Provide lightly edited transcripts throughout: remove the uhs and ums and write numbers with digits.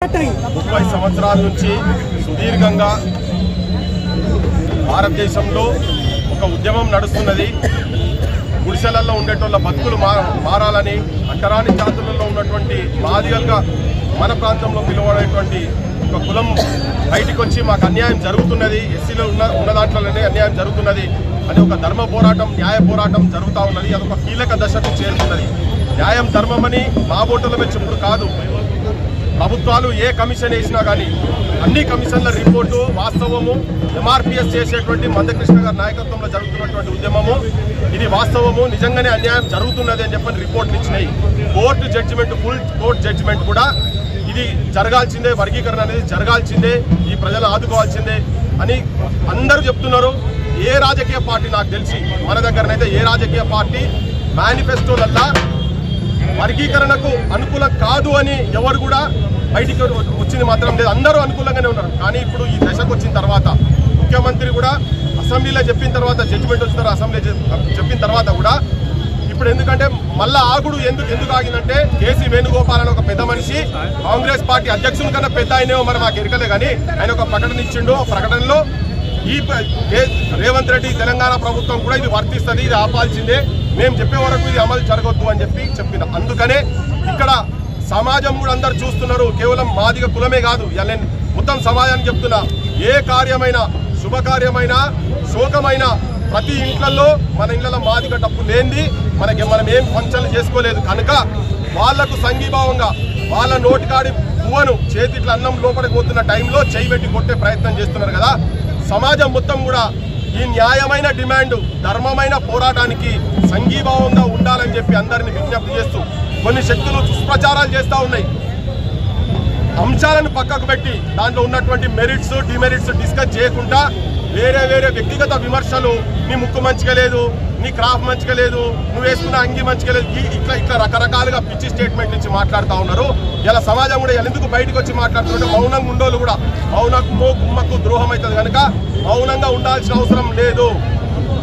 30 సంవత్సరాల నుంచి సుదీర్ఘంగా భారతదేశంలో ఒక ఉద్యమం నడుస్తున్నది. గుడిసెలలో ఉండేటోళ్ళ బతుకులు మారాలని, అంటరాని జాతులలో ఉన్నటువంటి మాదిగలుగా మన ప్రాంతంలో పిలువబడేటువంటి ఒక కులం బయటికి వచ్చి మాకు అన్యాయం జరుగుతున్నది, ఎస్సీలో ఉన్న దాంట్లోనే అన్యాయం జరుగుతున్నది అని ఒక ధర్మ పోరాటం, న్యాయ పోరాటం జరుగుతూ ఉన్నది. అదొక కీలక దశకు చేరుతున్నది. న్యాయం ధర్మమని మా బోటలమే చెప్పుడు కాదు, ప్రభుత్వాలు ఏ కమిషన్ వేసినా కానీ అన్ని కమిషన్ల రిపోర్టు వాస్తవము. ఎంఆర్పిఎస్ చేసేటువంటి మందకృష్ణ గారి నాయకత్వంలో జరుగుతున్నటువంటి ఉద్యమము ఇది వాస్తవము, నిజంగానే అన్యాయం జరుగుతున్నది అని చెప్పని రిపోర్ట్లు ఇచ్చినాయి. Court judgement, full court judgement కూడా ఇది జరగాల్సిందే, వర్గీకరణ అనేది జరగాల్సిందే, ఈ ప్రజలు ఆదుకోవాల్సిందే అని అందరూ చెప్తున్నారు. ఏ రాజకీయ పార్టీ, నాకు తెలిసి మన దగ్గరనైతే ఏ రాజకీయ పార్టీ మేనిఫెస్టోలల్లా వర్గీకరణకు అనుకూలం కాదు అని ఎవరు కూడా బయటికి వచ్చింది మాత్రం లేదు. అందరూ అనుకూలంగానే ఉన్నారు. కానీ ఇప్పుడు ఈ దశకు వచ్చిన తర్వాత ముఖ్యమంత్రి కూడా అసెంబ్లీలో చెప్పిన తర్వాత, జడ్జిమెంట్ వచ్చిన తర్వాత అసెంబ్లీ చెప్పిన తర్వాత కూడా ఇప్పుడు ఎందుకంటే మళ్ళా ఆగుడు ఎందుకు ఆగిందంటే, కేసీ వేణుగోపాల్ అని ఒక పెద్ద మనిషి, కాంగ్రెస్ పార్టీ అధ్యక్షుల కన్నా పెద్ద ఆయనేమో మరి మాకు ఎరకలే కానీ ఆయన ఒక ప్రకటన ఇచ్చిండు. ఆ ప్రకటనలో ఈ రేవంత్ రెడ్డి తెలంగాణ ప్రభుత్వం కూడా ఇది వర్తిస్తుంది, ఇది ఆపాల్సిందే, మేము చెప్పే వరకు ఇది అమలు జరగొద్దు అని చెప్పిన. అందుకనే ఇక్కడ సమాజం కూడా అందరు చూస్తున్నారు. కేవలం మాదిగ కులమే కాదు, ఇలా మొత్తం సమాజానికి చెప్తున్నా, ఏ కార్యమైనా, శుభకార్యమైనా, శోకమైన ప్రతి ఇంట్లలో మన ఇళ్లలో మాదిగ డప్పు లేనిది మనం ఏం ఫంక్షన్లు చేసుకోలేదు కనుక వాళ్లకు సంఘీభావంగా వాళ్ళ నోటికాడి పువ్వను చేతిట్ల అన్నం లోపలికి పోతున్న టైంలో చేయి పెట్టి కొట్టే ప్రయత్నం చేస్తున్నారు కదా. సమాజం మొత్తం కూడా ఈ న్యాయమైన డిమాండ్, ధర్మమైన పోరాటానికి సంఘీభావంగా ఉండాలని చెప్పి అందరినీ విజ్ఞప్తి చేస్తూ కొన్ని శక్తులు దుష్ప్రచారాలు చేస్తూ ఉన్నాయి. అంశాలను పక్కకు పెట్టి దాంట్లో ఉన్నటువంటి మెరిట్స్, డిమెరిట్స్ డిస్కస్ చేయకుండా వేరే వ్యక్తిగత విమర్శలు, నీ ముక్కు మంచిగా లేదు, నీ క్రాఫ్ మంచిగా లేదు, నువ్వు వేసుకున్న అంగి మంచిగా లేదు, ఇట్లా రకరకాలుగా పిచ్చి స్టేట్మెంట్ నుంచి మాట్లాడుతూ ఉన్నారు. ఇలా సమాజం కూడా ఎందుకు బయటకు వచ్చి మాట్లాడుతుంటే మౌనంగా ఉండోళ్ళు కూడా గుమ్మకు ద్రోహం అవుతుంది కనుక మౌనంగా ఉండాల్సిన అవసరం లేదు.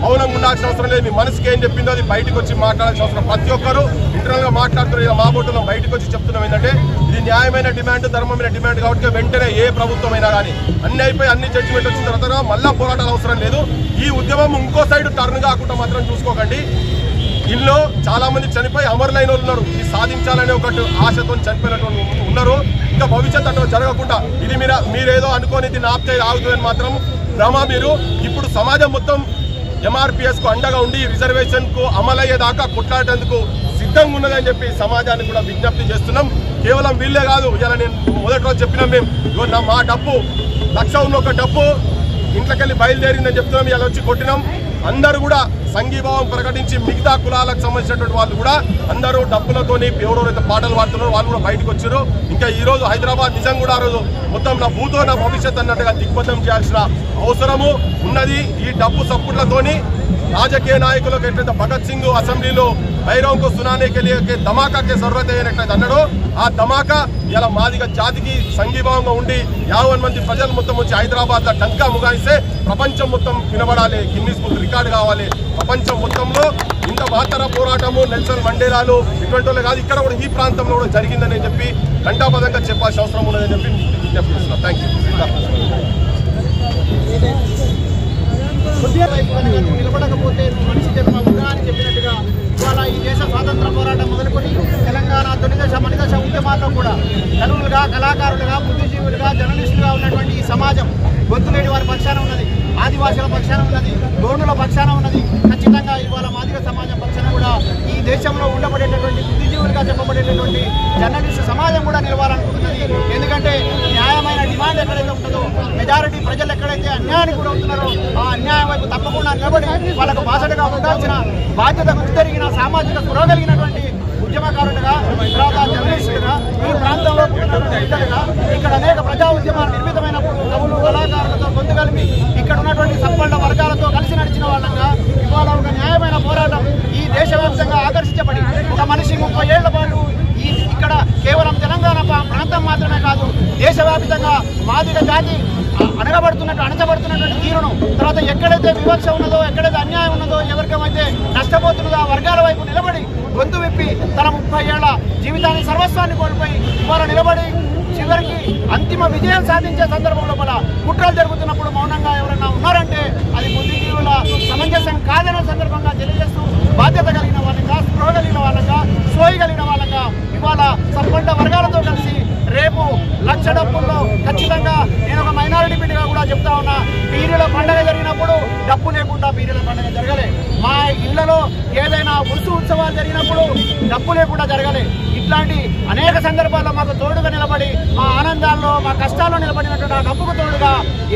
మౌనంగా ఉండాల్సిన అవసరం లేదు. మీ మనసుకి ఏం చెప్పిందో అది బయటకు వచ్చి మాట్లాడాల్సిన అవసరం. ప్రతి ఒక్కరు ఇంటర్నల్గా మాట్లాడుతున్నారు. ఇలా మా బోటలో బయటకు వచ్చి చెప్తున్నాం ఏంటంటే, ఇది న్యాయమైన డిమాండ్, ధర్మమైన డిమాండ్ కాబట్టి వెంటనే ఏ ప్రభుత్వం అయినా కానీ అన్ని అయిపోయి అన్ని జడ్జిమెంట్ వచ్చిన తర్వాత మళ్ళా పోరాటాలు అవసరం లేదు. ఈ ఉద్యమం ఇంకో సైడ్ టర్న్ కాకుండా మాత్రం చూసుకోకండి. ఇందులో చాలా మంది చనిపోయి అమరులైన వాళ్ళు ఉన్నారు. ఇది సాధించాలనే ఒకటి ఆశతో చనిపోయినటువంటి ఉన్నారు. ఇంకా భవిష్యత్తు అట్లా జరగకుండా ఇది మీరేదో అనుకోని ఇది ఆపుతే ఆగుతుందని మాత్రం భ్రమ. మీరు ఇప్పుడు సమాజం మొత్తం ఎంఆర్పిఎస్ కు అండగా ఉండి రిజర్వేషన్ కు అమలయ్యేదాకా కొట్లాడేందుకు సిద్ధంగా ఉన్నదని చెప్పి సమాజానికి కూడా విజ్ఞప్తి చేస్తున్నాం. కేవలం వీళ్ళే కాదు, ఇలా నేను మొదటి రోజు చెప్పినాం, మేము మా డబ్బు 1,00,000 ఉన్న ఒక డబ్బు ఇంట్లోకెళ్ళి బయలుదేరిందని చెప్తున్నాం. ఇలా వచ్చి కొట్టినాం. అందరూ కూడా సంఘీభావం ప్రకటించి మిగతా కులాలకు సంబంధించినటువంటి వాళ్ళు కూడా అందరూ డబ్బులతోని ఎవరెవరైతే పాటలు పాడుతున్నారో వాళ్ళు కూడా బయటకు వచ్చారు. ఇంకా ఈ రోజు హైదరాబాద్ నిజం కూడా ఆ రోజు మొత్తం నా భూతో నా భవిష్యత్ అన్నట్టుగా దిగ్బంధం చేయాల్సిన అవసరము ఉన్నది. ఈ డబ్బు సప్పుట్లతోని రాజకీయ నాయకులకు ఎట్లయితే భగత్ సింగ్ అసెంబ్లీలో భైరవంకు సునానేకి ధమాకాకే సర్వత అయినట్లయితే అన్నాడో, ఆ ధమాకా ఇలా మాదిగ జాతికి సంఘీభావంగా ఉండి 50 మంది ప్రజలు మొత్తం వచ్చి హైదరాబాద్ లో డంకా ముగాయిస్తే ప్రపంచం మొత్తం వినబడాలి, గిన్నిస్ బుక్ రికార్డు కావాలి. ప్రపంచం మొత్తంలో ఇంత మహత్తర పోరాటము నెల్సన్ మండేలాలు ఇటువంటి వాళ్ళు కాదు, ఇక్కడ కూడా ఈ ప్రాంతంలో కూడా జరిగిందని చెప్పి ఘంటాపదంగా చెప్పాల్సిన అవసరం ఉన్నదని చెప్పి విజ్ఞప్తి చేస్తున్నాను. Thank you. నిలబడకపోతే మనిషి జన్మ ఉందా అని చెప్పినట్టుగా ఇవాళ ఈ దేశ స్వాతంత్ర పోరాటం మొదలుకొని తెలంగాణ తొలిదశ మణిదశ ఉద్యమాల్లో కూడా కనులుగా, కళాకారులుగా, బుద్ధిజీవులుగా, జర్నలిస్టులుగా ఉన్నటువంటి ఈ సమాజం గొంతులేని వారి పక్షాన ఉన్నది, ఆదివాసుల పక్షాన ఉన్నది, గోండుల పక్షాన ఉన్నది. ఖచ్చితంగా ఇవాళ మాదిగ సమాజం పక్షాన కూడా ఈ దేశంలో ఉండబడేటటువంటి బుద్ధిజీవులుగా చెప్పబడేటటువంటి జర్నలిస్టు సమాజం కూడా నిలవాలనుకుంటున్నది. ఎందుకంటే న్యాయమైన డిమాండ్ ఎక్కడైతే ఉంటుందో, మెజారిటీ ప్రజలు ఎక్కడైతే అన్యాయానికి గురవుతున్నారో ఆ అన్యాయం వైపు తప్పకుండా నిలబడి వాళ్ళకు బాసటగా ఉండాల్సిన బాధ్యత గుర్తెరిగిన సామాజిక స్పృహ కలిగినటువంటి ఉద్యమకారులుగా, తర్వాత జర్నలిస్టులుగా, ఈ ప్రాంతంలో పుట్టినటువంటి ఇక్కడ అనేక ప్రజా ఉద్యమాలు నిర్మితమైనప్పుడు కవులు, కళాకారులతో గొంతు కలిపి ఇక్కడ ఉన్నటువంటి సంపన్న వర్గాలతో కలిసి నడిచిన వాళ్ళంగా ఇవాళ ఒక న్యాయమైన పోరాటం ఈ దేశవ్యాప్తంగా ఆకర్షించబడి ఒక మనిషి 30 ఏళ్ల పాటు ఇక్కడ కేవలం తెలంగాణ ప్రాంతం మాత్రమే కాదు, దేశ దేశవ్యాప్తంగా మాదిగ జాతి అణచబడుతున్నటువంటి తీరును, తర్వాత ఎక్కడైతే వివక్ష ఉన్నదో, ఎక్కడైతే అన్యాయం ఉన్నదో, ఎవరికైతే నష్టపోతున్నదో ఆ వర్గాల వైపు నిలబడి గొంతు విప్పి తన 30 ఏళ్ల జీవితాన్ని సర్వస్వాన్ని కోల్పోయి ఇవాళ నిలబడి చివరికి అంతిమ విజయం సాధించే సందర్భంలో కుట్రలు జరుగుతున్నప్పుడు మౌనంగా ఎవరైనా ఉన్నారంటే అది బుద్ధిజీవుల సమంజసం కాదనే సందర్భంగా తెలియజేస్తూ బాధ్యత కలిగిన వాళ్ళంగా, స్పృహ కలిగిన వాళ్ళంగా, సోయి కలిగిన వాళ్ళంగా ఇవాళ సంపన్న వర్గాలతో కలిసి రేపు 1,00,000 డప్పుల్లో ఖచ్చితంగా నేను ఒక మైనారిటీ బిడ్డగా కూడా చెప్తా ఉన్నా, పీరీల పండుగ జరిగినప్పుడు డప్పు లేకుండా పీరీల పండుగ జరగలే. మా ఇళ్లలో ఏదైనా ఉరుసు ఉత్సవాలు జరిగినప్పుడు డప్పు లేకుండా జరగలే. ఇట్లాంటి అనేక సందర్భాల్లో మాకు తోడుగా నిలబడి మా ఆనందాల్లో, మా కష్టాల్లో నిలబడినటువంటి ఆ డప్పుకు తోడుగా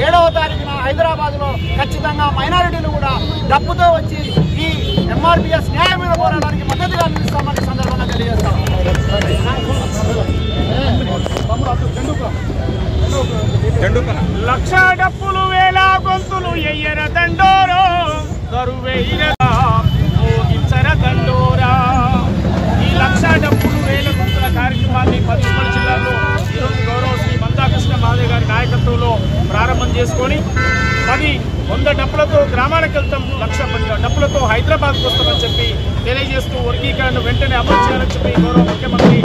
7వ తారీఖున హైదరాబాద్లో ఖచ్చితంగా మైనారిటీలు కూడా డప్పుతో వచ్చి ఈ ఎంఆర్పీఎస్ న్యాయమైన పోరాటానికి మద్దతుగా నిలుస్తామని సందర్భంగా తెలియజేస్తాం. 1,00,000 డప్పులు వేల గొంతులు ఎయ్యర దండోరో దరువేయిర దండోరా. ఈ 1,00,000 డప్పులు వేల గొంతుల కార్యక్రమాన్ని పశ్చిమగోదావరి జిల్లాలో ఈరోజు గౌరవ శ్రీ మందాకృష్ణ మాదయ్య గారి నాయకత్వంలో ప్రారంభం చేసుకొని 100 డప్పులతో గ్రామాలకు వెళ్తాం, 1,00,000 డప్పులతో హైదరాబాద్కు వస్తామని చెప్పి తెలియజేస్తూ వర్గీకరణ వెంటనే అమలు చేయాలని చెప్పి గౌరవ ముఖ్యమంత్రి